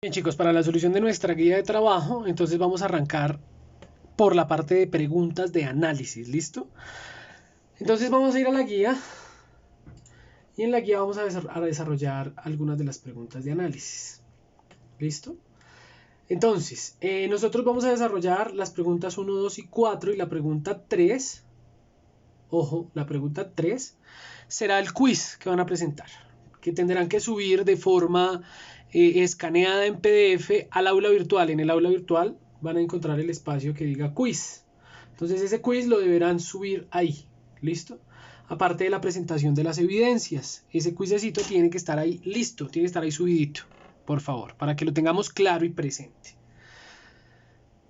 Bien chicos, para la solución de nuestra guía de trabajo, entonces vamos a arrancar por la parte de preguntas de análisis, ¿listo? Entonces vamos a ir a la guía y en la guía vamos a desarrollar algunas de las preguntas de análisis, ¿listo? Entonces, nosotros vamos a desarrollar las preguntas 1, 2 y 4 y la pregunta 3, ojo, la pregunta 3 será el quiz que van a presentar, que tendrán que subir de forma escaneada en PDF al aula virtual. En el aula virtual van a encontrar el espacio que diga quiz. Entonces ese quiz lo deberán subir ahí, ¿listo? Aparte de la presentación de las evidencias, ese quizecito tiene que estar ahí listo, tiene que estar ahí subidito, por favor, para que lo tengamos claro y presente.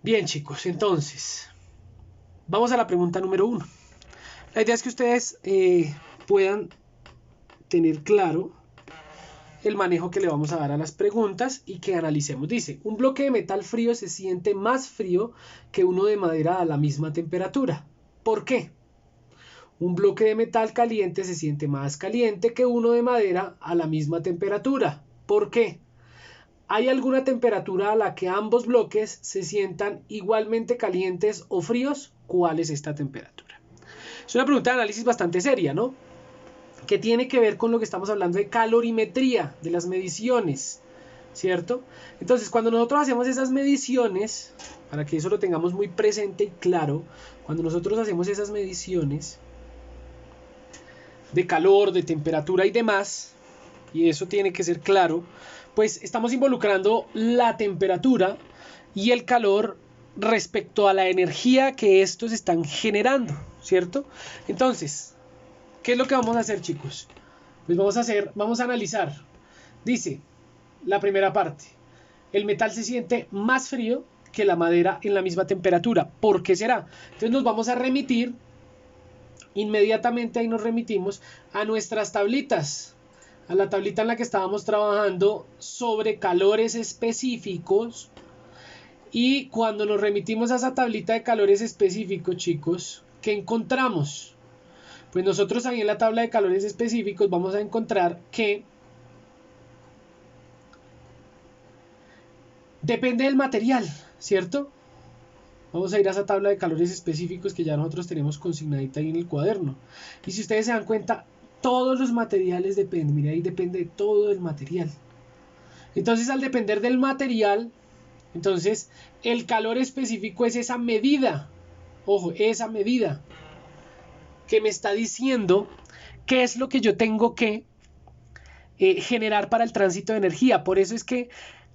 Bien chicos, entonces, vamos a la pregunta número 1. La idea es que ustedes puedan tener claro el manejo que le vamos a dar a las preguntas y que analicemos. Dice, un bloque de metal frío se siente más frío que uno de madera a la misma temperatura. ¿Por qué? Un bloque de metal caliente se siente más caliente que uno de madera a la misma temperatura. ¿Por qué? ¿Hay alguna temperatura a la que ambos bloques se sientan igualmente calientes o fríos? ¿Cuál es esta temperatura? Es una pregunta de análisis bastante seria, ¿no? Que tiene que ver con lo que estamos hablando de calorimetría, de las mediciones, ¿cierto? Entonces, cuando nosotros hacemos esas mediciones, para que eso lo tengamos muy presente y claro, cuando nosotros hacemos esas mediciones de calor, de temperatura y demás, y eso tiene que ser claro, pues estamos involucrando la temperatura y el calor respecto a la energía que estos están generando, ¿cierto? Entonces, ¿qué es lo que vamos a hacer, chicos? Pues vamos a analizar. Dice, la primera parte, el metal se siente más frío que la madera en la misma temperatura. ¿Por qué será? Entonces nos vamos a remitir, inmediatamente ahí nos remitimos a nuestras tablitas, a la tablita en la que estábamos trabajando sobre calores específicos. Y cuando nos remitimos a esa tablita de calores específicos, chicos, ¿qué encontramos? Pues nosotros ahí en la tabla de calores específicos vamos a encontrar que depende del material, ¿cierto? Vamos a ir a esa tabla de calores específicos que ya nosotros tenemos consignadita ahí en el cuaderno. Y si ustedes se dan cuenta, todos los materiales dependen. Mira, ahí depende todo el material. Entonces, al depender del material, entonces el calor específico es esa medida. Ojo, esa medida que me está diciendo qué es lo que yo tengo que generar para el tránsito de energía. Por eso es que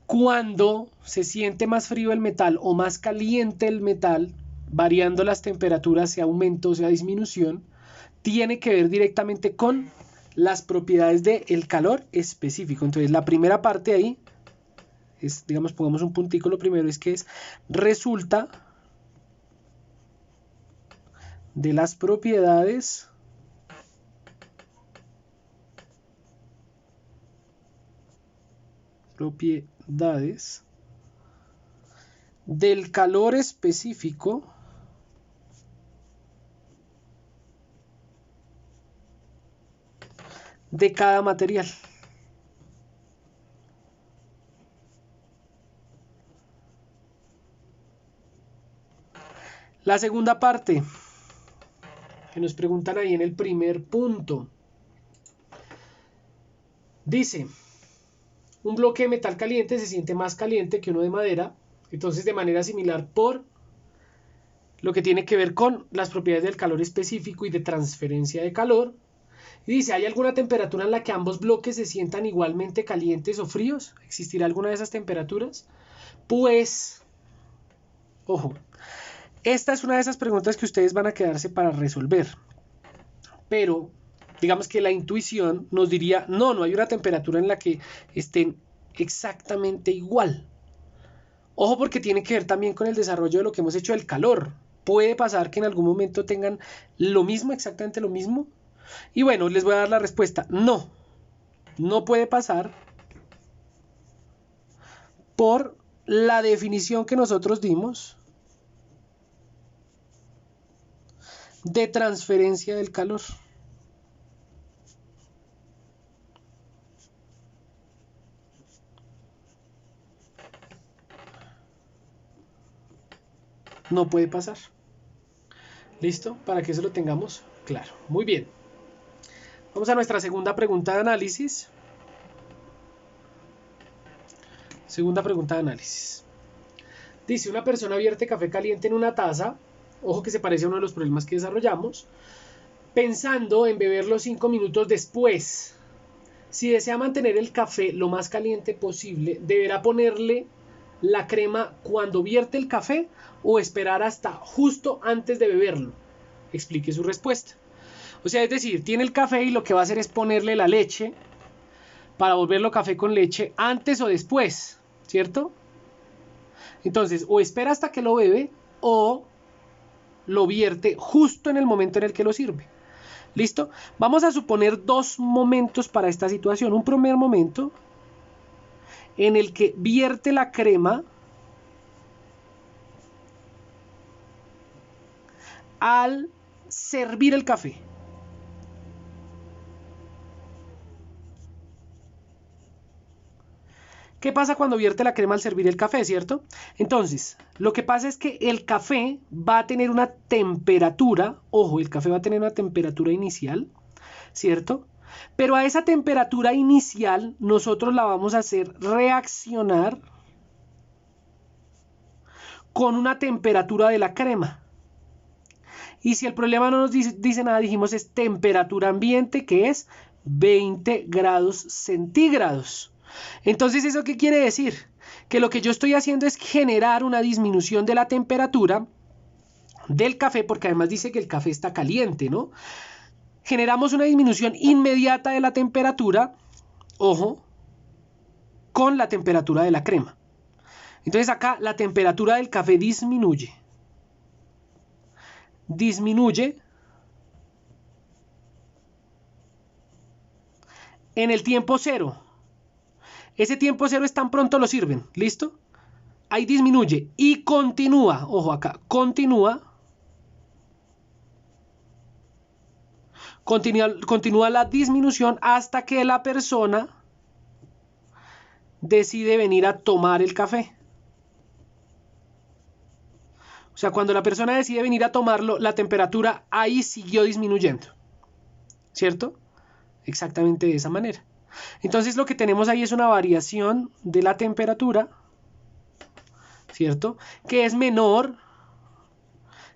cuando se siente más frío el metal o más caliente el metal, variando las temperaturas, sea aumento o sea disminución, tiene que ver directamente con las propiedades del calor específico. Entonces la primera parte ahí es, digamos, pongamos un puntico, lo primero es que es resulta de las propiedades del calor específico de cada material. La segunda parte que nos preguntan ahí en el primer punto dice, un bloque de metal caliente se siente más caliente que uno de madera, entonces de manera similar por lo que tiene que ver con las propiedades del calor específico y de transferencia de calor. Y dice, ¿hay alguna temperatura en la que ambos bloques se sientan igualmente calientes o fríos? ¿Existirá alguna de esas temperaturas? Pues, ojo, esta es una de esas preguntas que ustedes van a quedarse para resolver. Pero, digamos que la intuición nos diría, no hay una temperatura en la que estén exactamente igual. Ojo, porque tiene que ver también con el desarrollo de lo que hemos hecho del calor. Puede pasar que en algún momento tengan lo mismo, exactamente lo mismo. Y bueno, les voy a dar la respuesta. No puede pasar por la definición que nosotros dimos de transferencia del calor. no puede pasar. ¿Listo? Para que eso lo tengamos claro. Muy bien. Vamos a nuestra segunda pregunta de análisis. Segunda pregunta de análisis. Dice, una persona vierte café caliente en una taza. Ojo que se parece a uno de los problemas que desarrollamos. Pensando en beberlo 5 minutos después. Si desea mantener el café lo más caliente posible, deberá ponerle la crema cuando vierte el café o esperar hasta justo antes de beberlo. Explique su respuesta. O sea, es decir, tiene el café y lo que va a hacer es ponerle la leche para volverlo café con leche antes o después, ¿cierto? Entonces, o espera hasta que lo bebe o lo vierte justo en el momento en el que lo sirve. ¿Listo? Vamos a suponer dos momentos para esta situación. Un primer momento en el que vierte la crema al servir el café. ¿Qué pasa cuando vierte la crema al servir el café, cierto? Entonces, lo que pasa es que el café va a tener una temperatura, ojo, el café va a tener una temperatura inicial, ¿cierto? Pero a esa temperatura inicial nosotros la vamos a hacer reaccionar con una temperatura de la crema. Y si el problema no nos dice nada, dijimos es temperatura ambiente, que es 20 grados centígrados. Entonces, ¿eso qué quiere decir? Que lo que yo estoy haciendo es generar una disminución de la temperatura del café, porque además dice que el café está caliente, ¿no? Generamos una disminución inmediata de la temperatura, ojo, con la temperatura de la crema. Entonces acá la temperatura del café disminuye. En el tiempo cero. Ese tiempo cero es tan pronto lo sirven, ¿listo? Ahí disminuye y continúa, ojo acá, continúa la disminución hasta que la persona decide venir a tomar el café. O sea, cuando la persona decide venir a tomarlo, la temperatura ahí siguió disminuyendo, ¿cierto? Exactamente de esa manera. Entonces lo que tenemos ahí es una variación de la temperatura, ¿cierto? Que es menor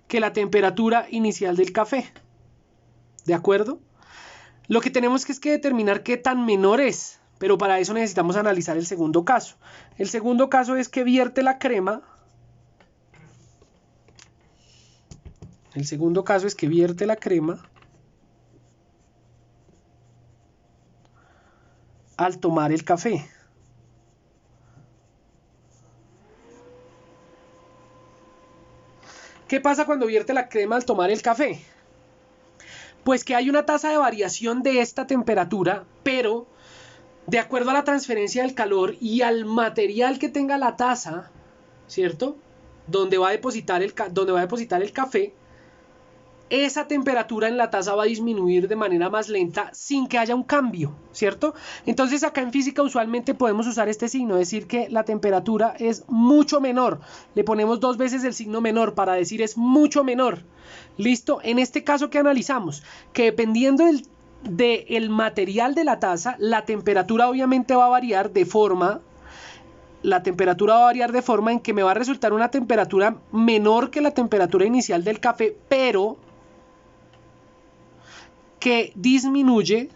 que la temperatura inicial del café. ¿De acuerdo? Lo que tenemos que es que determinar qué tan menor es, pero para eso necesitamos analizar el segundo caso. El segundo caso es que vierte la crema. El segundo caso es que vierte la crema al tomar el café. ¿Qué pasa cuando vierte la crema al tomar el café? Pues que hay una tasa de variación de esta temperatura, pero de acuerdo a la transferencia del calor y al material que tenga la taza, ¿cierto? Donde va a depositar el café, esa temperatura en la taza va a disminuir de manera más lenta sin que haya un cambio, ¿cierto? Entonces acá en física usualmente podemos usar este signo, decir que la temperatura es mucho menor. Le ponemos 2 veces el signo menor para decir es mucho menor. ¿Listo? En este caso que analizamos, que dependiendo del material de la taza, la temperatura obviamente va a variar de forma... La temperatura va a variar de forma en que me va a resultar una temperatura menor que la temperatura inicial del café, pero que disminuye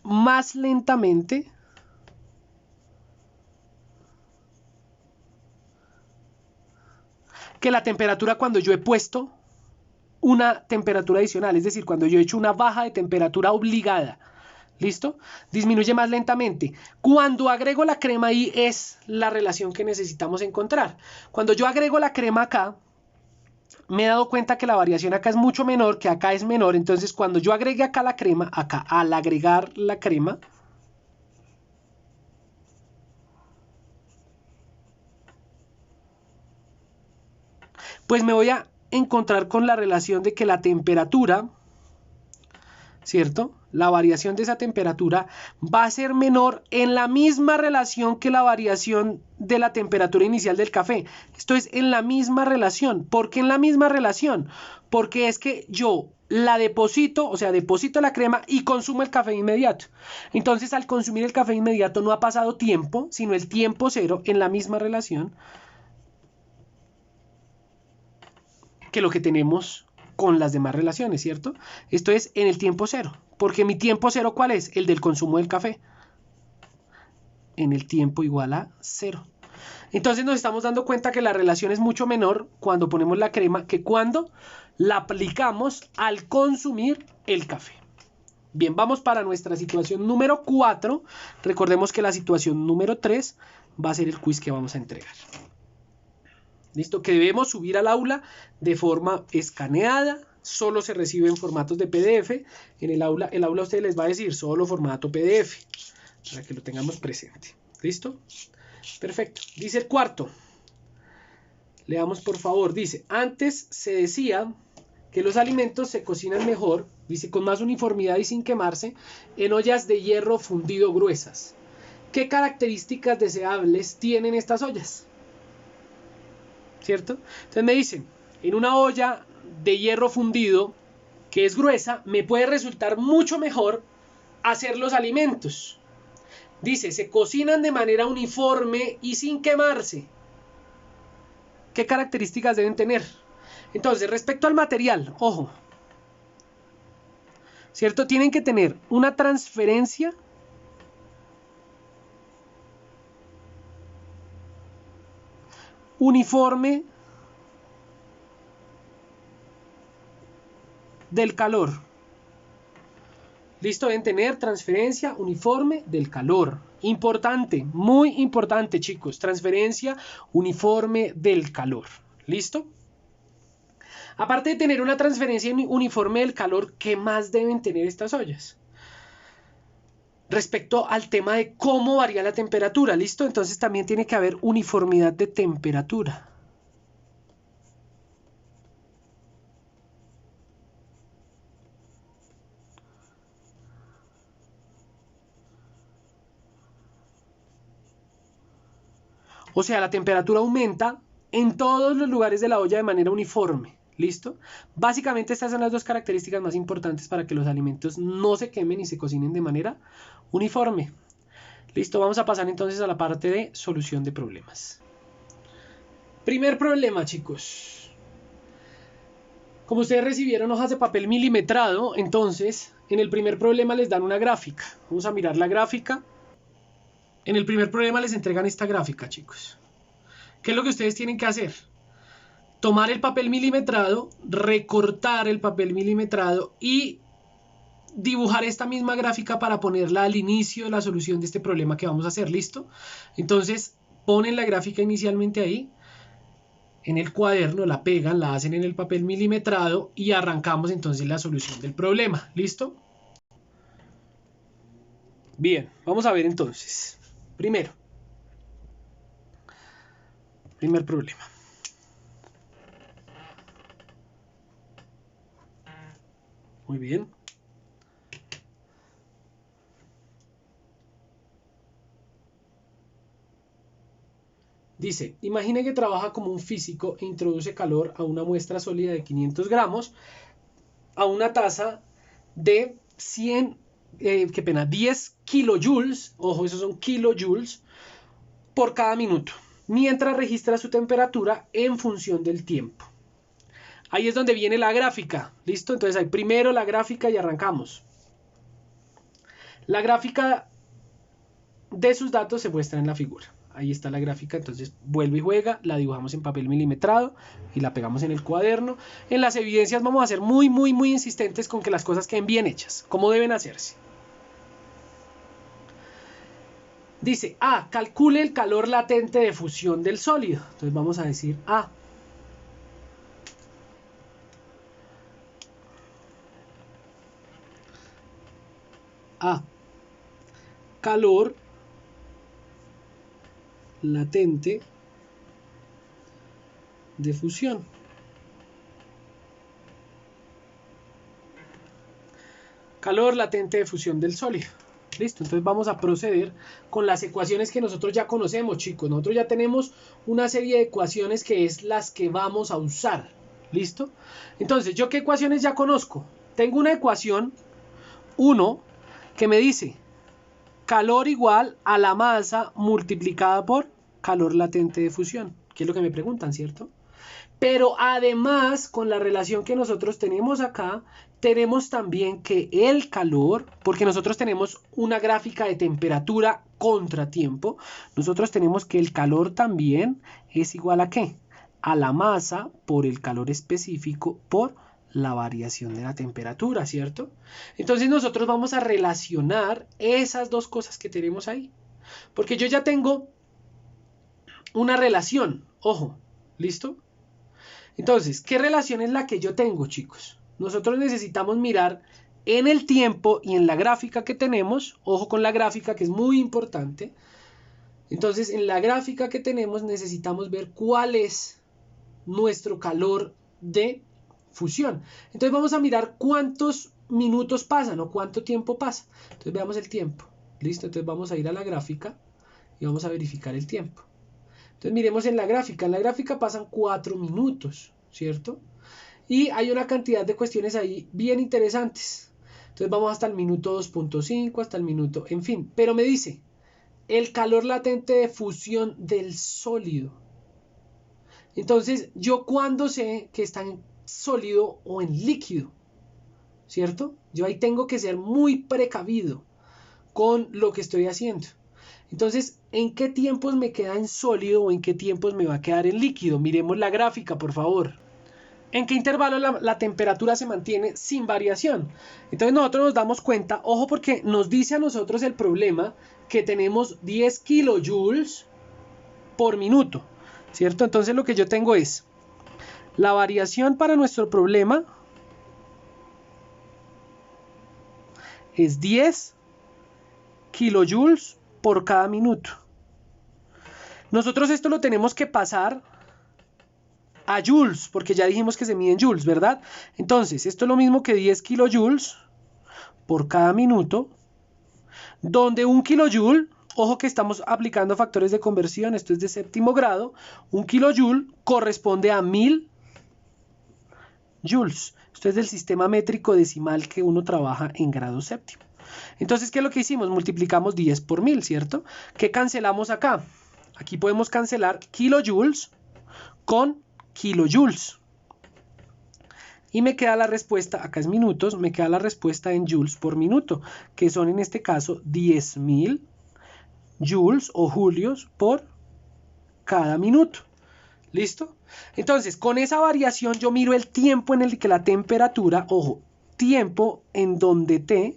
más lentamente que la temperatura cuando yo he puesto una temperatura adicional, es decir, cuando yo he hecho una baja de temperatura obligada. ¿Listo? Disminuye más lentamente. Cuando agrego la crema ahí es la relación que necesitamos encontrar. Cuando yo agrego la crema acá, me he dado cuenta que la variación acá es mucho menor, que acá es menor. Entonces, cuando yo agregue acá la crema, acá al agregar la crema, pues me voy a encontrar con la relación de que la temperatura, ¿cierto? la variación de esa temperatura va a ser menor en la misma relación que la variación de la temperatura inicial del café. Esto es en la misma relación. ¿Por qué en la misma relación? Porque es que yo la deposito, o sea, deposito la crema y consumo el café inmediato. Entonces, al consumir el café inmediato no ha pasado tiempo, sino el tiempo cero en la misma relación que lo que tenemos con las demás relaciones, ¿cierto? Esto es en el tiempo cero, porque mi tiempo cero, ¿cuál es? El del consumo del café. En el tiempo igual a cero. Entonces nos estamos dando cuenta que la relación es mucho menor cuando ponemos la crema que cuando la aplicamos al consumir el café. Bien, vamos para nuestra situación número 4. Recordemos que la situación número 3 va a ser el quiz que vamos a entregar. ¿Listo? Que debemos subir al aula de forma escaneada. Solo se recibe en formatos de PDF. En el aula a ustedes les va a decir solo formato PDF. Para que lo tengamos presente. ¿Listo? Perfecto. Dice el cuarto. Leamos por favor. Dice, antes se decía que los alimentos se cocinan mejor, dice, con más uniformidad y sin quemarse, en ollas de hierro fundido gruesas. ¿Qué características deseables tienen estas ollas? ¿Cierto? Entonces me dicen, en una olla de hierro fundido que es gruesa, me puede resultar mucho mejor hacer los alimentos. Dice, se cocinan de manera uniforme y sin quemarse. ¿Qué características deben tener? Entonces, respecto al material, ojo, ¿cierto? Tienen que tener una transferencia uniforme del calor. ¿Listo? Deben tener transferencia uniforme del calor. Importante, muy importante, chicos. Transferencia uniforme del calor. ¿Listo? Aparte de tener una transferencia uniforme del calor, ¿qué más deben tener estas ollas? Respecto al tema de cómo varía la temperatura, ¿listo? Entonces también tiene que haber uniformidad de temperatura. O sea, la temperatura aumenta en todos los lugares de la olla de manera uniforme. ¿Listo? Básicamente estas son las dos características más importantes para que los alimentos no se quemen y se cocinen de manera uniforme. Listo, vamos a pasar entonces a la parte de solución de problemas. Primer problema, chicos. Como ustedes recibieron hojas de papel milimetrado, entonces en el primer problema les dan una gráfica. Vamos a mirar la gráfica. En el primer problema les entregan esta gráfica, chicos. ¿Qué es lo que ustedes tienen que hacer? Tomar el papel milimetrado, recortar el papel milimetrado y dibujar esta misma gráfica para ponerla al inicio de la solución de este problema que vamos a hacer. ¿Listo? Entonces ponen la gráfica inicialmente ahí en el cuaderno, la pegan, la hacen en el papel milimetrado y arrancamos entonces la solución del problema. ¿Listo? Bien, vamos a ver entonces. Primero, primer problema. Muy bien. Dice, imagine que trabaja como un físico e introduce calor a una muestra sólida de 500 gramos a una tasa de 10 kilojoules, ojo, esos son kilojoules, por cada minuto, mientras registra su temperatura en función del tiempo. Ahí es donde viene la gráfica, ¿listo? Entonces hay primero la gráfica y arrancamos. La gráfica de sus datos se muestra en la figura. Ahí está la gráfica, entonces vuelve y juega, la dibujamos en papel milimetrado y la pegamos en el cuaderno. En las evidencias vamos a ser muy insistentes con que las cosas queden bien hechas, como deben hacerse. Dice, A, calcule el calor latente de fusión del sólido. Entonces vamos a decir A. A, calor latente de fusión. calor latente de fusión del sólido. Listo, entonces vamos a proceder con las ecuaciones que nosotros ya conocemos, chicos. Nosotros ya tenemos una serie de ecuaciones que es las que vamos a usar. ¿Listo? Entonces, ¿yo qué ecuaciones ya conozco? Tengo una ecuación 1 que me dice calor igual a la masa multiplicada por calor latente de fusión, que es lo que me preguntan, ¿cierto? Pero además, con la relación que nosotros tenemos acá, tenemos también que el calor, porque nosotros tenemos una gráfica de temperatura contra tiempo, nosotros tenemos que el calor también es igual a ¿qué? A la masa por el calor específico por la variación de la temperatura, ¿cierto? Entonces nosotros vamos a relacionar esas dos cosas que tenemos ahí. Porque yo ya tengo una relación, ojo, ¿listo? Entonces, ¿qué relación es la que yo tengo, chicos? Nosotros necesitamos mirar en el tiempo y en la gráfica que tenemos, ojo con la gráfica que es muy importante. Entonces, en la gráfica que tenemos necesitamos ver cuál es nuestro calor de fusión. Entonces vamos a mirar cuántos minutos pasan o cuánto tiempo pasa. Entonces veamos el tiempo. ¿Listo? Entonces vamos a ir a la gráfica y vamos a verificar el tiempo. Entonces miremos en la gráfica. En la gráfica pasan 4 minutos, ¿cierto? Y hay una cantidad de cuestiones ahí bien interesantes. Entonces vamos hasta el minuto 2.5, hasta el minuto, en fin. Pero me dice, el calor latente de fusión del sólido. Entonces, ¿yo cuándo sé que está en sólido o en líquido? ¿Cierto? Yo ahí tengo que ser muy precavido con lo que estoy haciendo. Entonces, ¿en qué tiempos me queda en sólido o en qué tiempos me va a quedar en líquido? Miremos la gráfica, por favor. ¿En qué intervalo la temperatura se mantiene sin variación? Entonces nosotros nos damos cuenta, ojo porque nos dice a nosotros el problema que tenemos 10 kilojoules por minuto, ¿cierto? Entonces lo que yo tengo es la variación para nuestro problema es 10 kilojoules por cada minuto. Nosotros esto lo tenemos que pasar a joules, porque ya dijimos que se mide en joules, ¿verdad? Entonces, esto es lo mismo que 10 kilojoules por cada minuto, donde un kilojoule, ojo que estamos aplicando factores de conversión, esto es de séptimo grado, un kilojoule corresponde a 1000 joules. Esto es del sistema métrico decimal que uno trabaja en grado séptimo. Entonces, ¿qué es lo que hicimos? Multiplicamos 10 por 1000, ¿cierto? ¿Qué cancelamos acá? Aquí podemos cancelar kilojoules con kilojoules. Y me queda la respuesta, acá es minutos, me queda la respuesta en joules por minuto, que son en este caso 10.000 joules o julios por cada minuto. ¿Listo? Entonces, con esa variación yo miro el tiempo en el que la temperatura, ojo, tiempo en donde T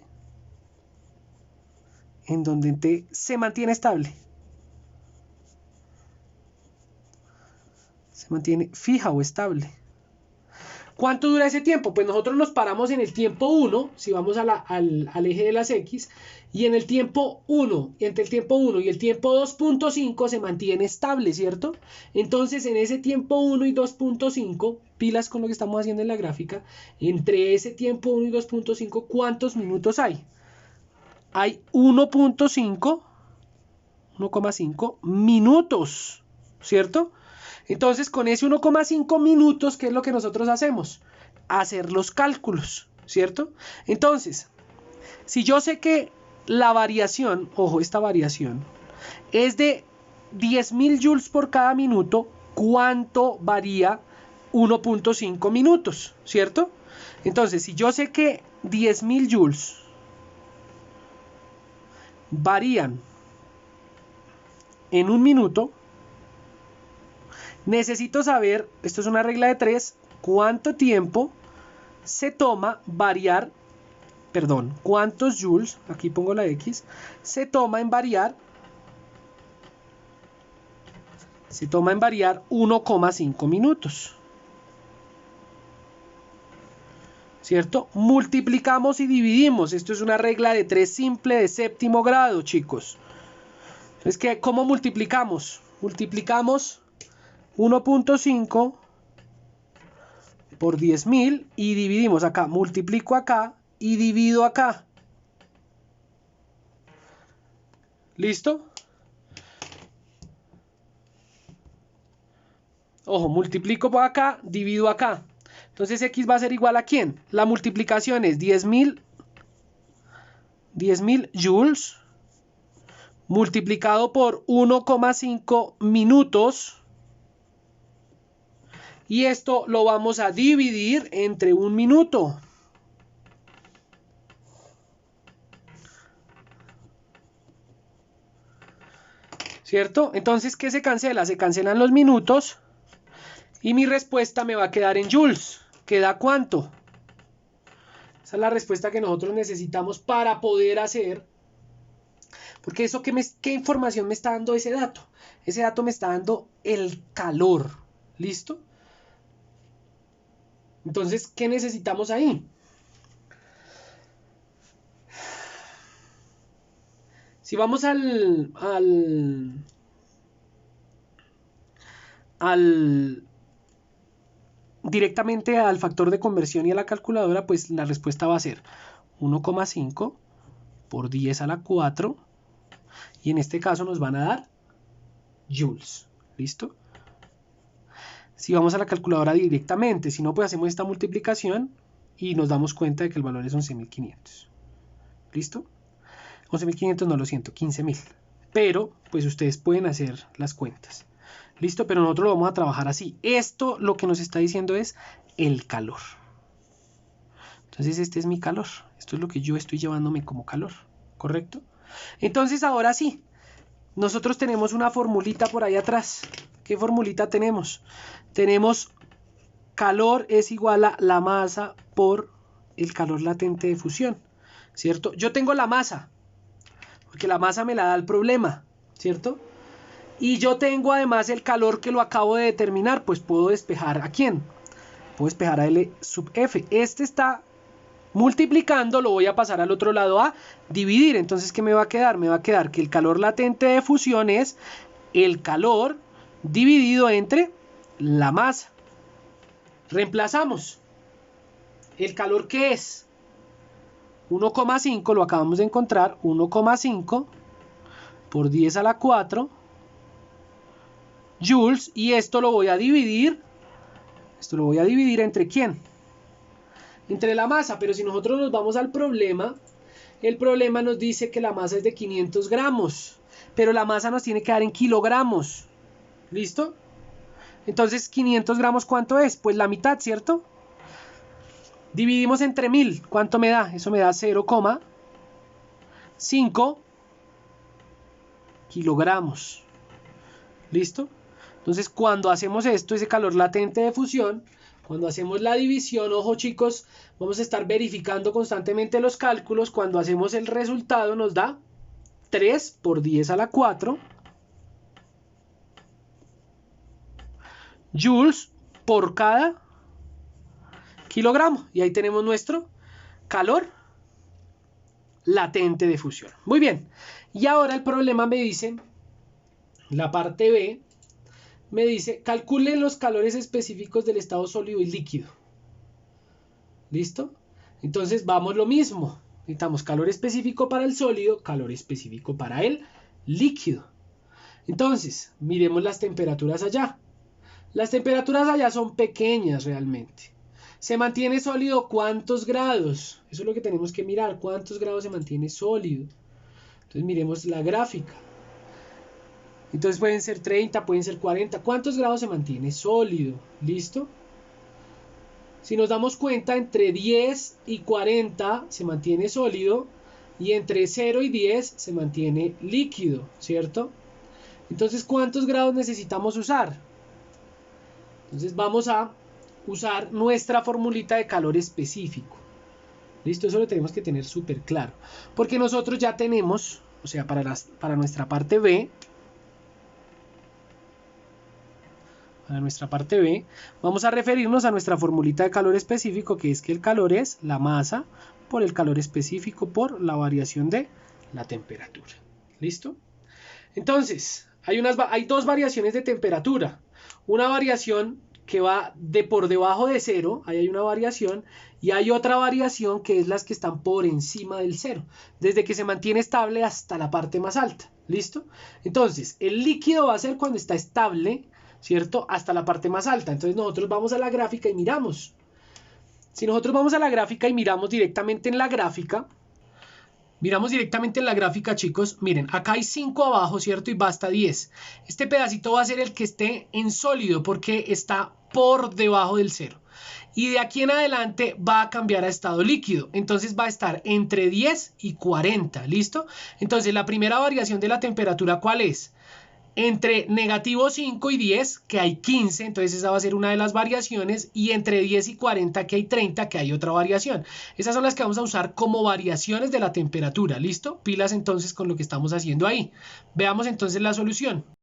se mantiene estable. Se mantiene fija o estable. ¿Cuánto dura ese tiempo? Pues nosotros nos paramos en el tiempo 1, si vamos al eje de las X, y en el tiempo 1, entre el tiempo 1 y el tiempo 2.5 se mantiene estable, ¿cierto? Entonces en ese tiempo 1 y 2.5, pilas con lo que estamos haciendo en la gráfica, entre ese tiempo 1 y 2.5, ¿cuántos minutos hay? Hay 1.5 minutos, ¿cierto? Entonces, con ese 1,5 minutos, ¿qué es lo que nosotros hacemos? Hacer los cálculos, ¿cierto? Entonces, si yo sé que la variación, ojo, esta variación, es de 10.000 joules por cada minuto, ¿cuánto varía 1,5 minutos? ¿Cierto? Entonces, si yo sé que 10.000 joules varían en un minuto, necesito saber, esto es una regla de 3, cuánto tiempo se toma variar, perdón, cuántos joules, aquí pongo la X, se toma en variar 1,5 minutos. ¿Cierto? Multiplicamos y dividimos. Esto es una regla de 3 simple de séptimo grado, chicos. Entonces, ¿cómo multiplicamos? Multiplicamos 1.5 por 10.000 y dividimos acá, multiplico acá y divido acá. ¿Listo? Ojo, multiplico por acá, divido acá. Entonces X va a ser igual a ¿quién? La multiplicación es 10.000 joules multiplicado por 1,5 minutos. Y esto lo vamos a dividir entre 1 minuto. ¿Cierto? Entonces, ¿qué se cancela? Se cancelan los minutos. Y mi respuesta me va a quedar en joules. ¿Queda cuánto? Esa es la respuesta que nosotros necesitamos para poder hacer. Porque eso, ¿qué información me está dando ese dato? Ese dato me está dando el calor. ¿Listo? Entonces, ¿qué necesitamos ahí? Si vamos directamente al factor de conversión y a la calculadora, pues la respuesta va a ser 1,5 por 10 a la 4 y en este caso nos van a dar joules. ¿Listo? Si vamos a la calculadora directamente, si no, pues hacemos esta multiplicación y nos damos cuenta de que el valor es 11.500. ¿Listo? 11.500, no, lo siento, 15.000. Pero, pues ustedes pueden hacer las cuentas. ¿Listo? Pero nosotros lo vamos a trabajar así. Esto lo que nos está diciendo es el calor. Entonces este es mi calor. Esto es lo que yo estoy llevándome como calor. ¿Correcto? Entonces ahora sí. Nosotros tenemos una formulita por ahí atrás. ¿Qué formulita tenemos? Tenemos calor es igual a la masa por el calor latente de fusión. ¿Cierto? Yo tengo la masa. Porque la masa me la da el problema. ¿Cierto? Y yo tengo además el calor que lo acabo de determinar, pues puedo despejar ¿a quién? Puedo despejar a L sub F. Este está multiplicando, lo voy a pasar al otro lado a dividir. Entonces, ¿qué me va a quedar? Me va a quedar que el calor latente de fusión es el calor dividido entre la masa. Reemplazamos. ¿El calor qué es? 1,5, lo acabamos de encontrar, 1,5 por 10 a la 4 joules, y esto lo voy a dividir entre ¿quién? Entre la masa. Pero si nosotros nos vamos al problema, el problema nos dice que la masa es de 500 gramos, pero la masa nos tiene que dar en kilogramos. ¿Listo? Entonces 500 gramos, ¿cuánto es? Pues la mitad, ¿cierto? Dividimos entre 1000, ¿cuánto me da? Eso me da 0,5 kilogramos. ¿Listo? Entonces, cuando hacemos esto, ese calor latente de fusión, cuando hacemos la división, ojo chicos, vamos a estar verificando constantemente los cálculos. Cuando hacemos el resultado nos da 3 por 10 a la 4 joules por cada kilogramo. Y ahí tenemos nuestro calor latente de fusión. Muy bien. Y ahora el problema me dice, la parte B, me dice, calcule los calores específicos del estado sólido y líquido. ¿Listo? Entonces vamos lo mismo. Necesitamos calor específico para el sólido, calor específico para el líquido. Entonces, miremos las temperaturas allá. Las temperaturas allá son pequeñas realmente. ¿Se mantiene sólido cuántos grados? Eso es lo que tenemos que mirar. ¿Cuántos grados se mantiene sólido? Entonces miremos la gráfica. Entonces pueden ser 30, pueden ser 40. ¿Cuántos grados se mantiene sólido? ¿Listo? Si nos damos cuenta, entre 10 y 40 se mantiene sólido y entre 0 y 10 se mantiene líquido, ¿cierto? Entonces, ¿cuántos grados necesitamos usar? Entonces vamos a usar nuestra formulita de calor específico. ¿Listo? Eso lo tenemos que tener súper claro. Porque nosotros ya tenemos, o sea, para nuestra parte B, vamos a referirnos a nuestra formulita de calor específico, que es que el calor es la masa por el calor específico por la variación de la temperatura. ¿Listo? Entonces, hay dos variaciones de temperatura. Una variación que va por debajo de 0, ahí hay una variación, Y hay otra variación que es las que están por encima del 0, desde que se mantiene estable hasta la parte más alta. ¿Listo? Entonces, el líquido va a ser cuando está estable, ¿cierto? Hasta la parte más alta. Entonces nosotros vamos a la gráfica y miramos. Si nosotros vamos a la gráfica y miramos directamente en la gráfica, chicos, miren, acá hay 5 abajo, ¿cierto? Y va hasta 10. Este pedacito va a ser el que esté en sólido porque está por debajo del 0. Y de aquí en adelante va a cambiar a estado líquido. Entonces va a estar entre 10 y 40, ¿listo? Entonces la primera variación de la temperatura, ¿cuál es? Entre negativo 5 y 10, que hay 15, entonces esa va a ser una de las variaciones, y entre 10 y 40, que hay 30, que hay otra variación. Esas son las que vamos a usar como variaciones de la temperatura, ¿listo? Pilas entonces con lo que estamos haciendo ahí. Veamos entonces la solución.